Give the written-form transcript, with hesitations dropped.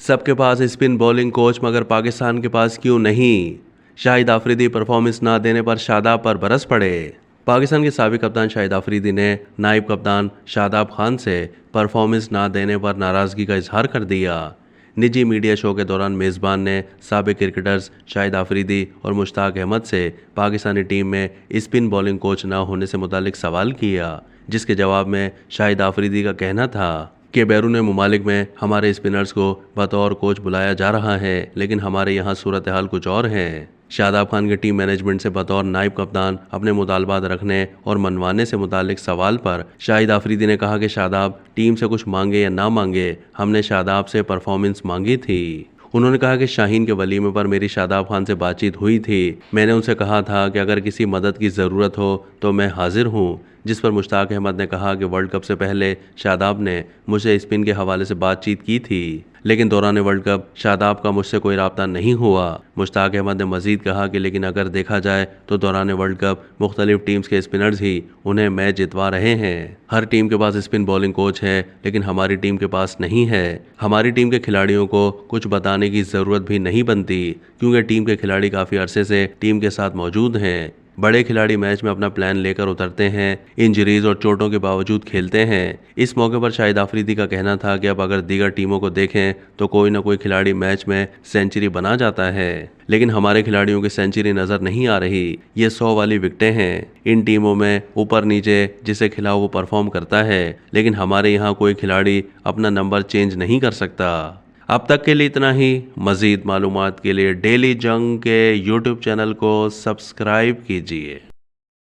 सबके पास spin bowling coach मगर पाकिस्तान के पास क्यों नहीं? शाहिद आफरीदी परफॉर्मेंस ना देने पर शादाब पर बरस पड़े। पाकिस्तान के साबिक कप्तान शाहिद आफरीदी ने नायब कप्तान शादाब खान से परफॉर्मेंस ना देने पर नाराज़गी का इजहार कर दिया। निजी मीडिया शो के दौरान मेज़बान ने साबिक क्रिकेटर्स शाहिद आफरीदी और मुश्ताक अहमद से पाकिस्तानी टीम में स्पिन बॉलिंग कोच ना होने से मुतालिक सवाल किया, जिसके जवाब में शाहिद आफरीदी का कहना था कि बैरून मुमालिक में हमारे स्पिनर्स को बतौर कोच बुलाया जा रहा है, लेकिन हमारे यहाँ सूरत हाल कुछ और है। शादाब खान के टीम मैनेजमेंट से बतौर नायब कप्तान अपने मुतालबात रखने और मनवाने से मुतालिक सवाल पर शाहिद आफरीदी ने कहा कि शादाब टीम से कुछ मांगे या ना मांगे, हमने शादाब से परफॉर्मेंस मांगी थी। उन्होंने कहा कि शाहीन के वलीमे पर मेरी शादाब खान से बातचीत हुई थी। मैंने उनसे कहा था कि अगर किसी मदद की ज़रूरत हो तो मैं हाजिर हूँ। जिस पर मुश्ताक अहमद ने कहा कि वर्ल्ड कप से पहले शादाब ने मुझसे स्पिन के हवाले से बातचीत की थी, लेकिन दौरान वर्ल्ड कप शादाब का मुझसे कोई रब्ता नहीं हुआ। मुश्ताक अहमद ने मजीद कहा कि लेकिन अगर देखा जाए तो दौरान वर्ल्ड कप मुख्तलिफ टीम्स के स्पिनर्स ही उन्हें मैच जितवा रहे हैं। हर टीम के पास स्पिन बॉलिंग कोच है, लेकिन हमारी टीम के पास नहीं है। हमारी टीम के खिलाड़ियों को कुछ बताने की ज़रूरत भी नहीं बनती, क्योंकि टीम के खिलाड़ी काफ़ी अरसे से टीम के साथ मौजूद हैं। बड़े खिलाड़ी मैच में अपना प्लान लेकर उतरते हैं, इंजरीज और चोटों के बावजूद खेलते हैं। इस मौके पर शाहिद आफरीदी का कहना था कि अब अगर दीगर टीमों को देखें तो कोई ना कोई खिलाड़ी मैच में सेंचुरी बना जाता है, लेकिन हमारे खिलाड़ियों की सेंचुरी नज़र नहीं आ रही। ये 100 वाली विकेटें हैं। इन टीमों में ऊपर नीचे जिसे खिलाओ वो परफॉर्म करता है, लेकिन हमारे यहाँ कोई खिलाड़ी अपना नंबर चेंज नहीं कर सकता। अब तक के लिए इतना ही। मज़ीद मालूमात के लिए डेली जंग के यूट्यूब चैनल को सब्सक्राइब कीजिए।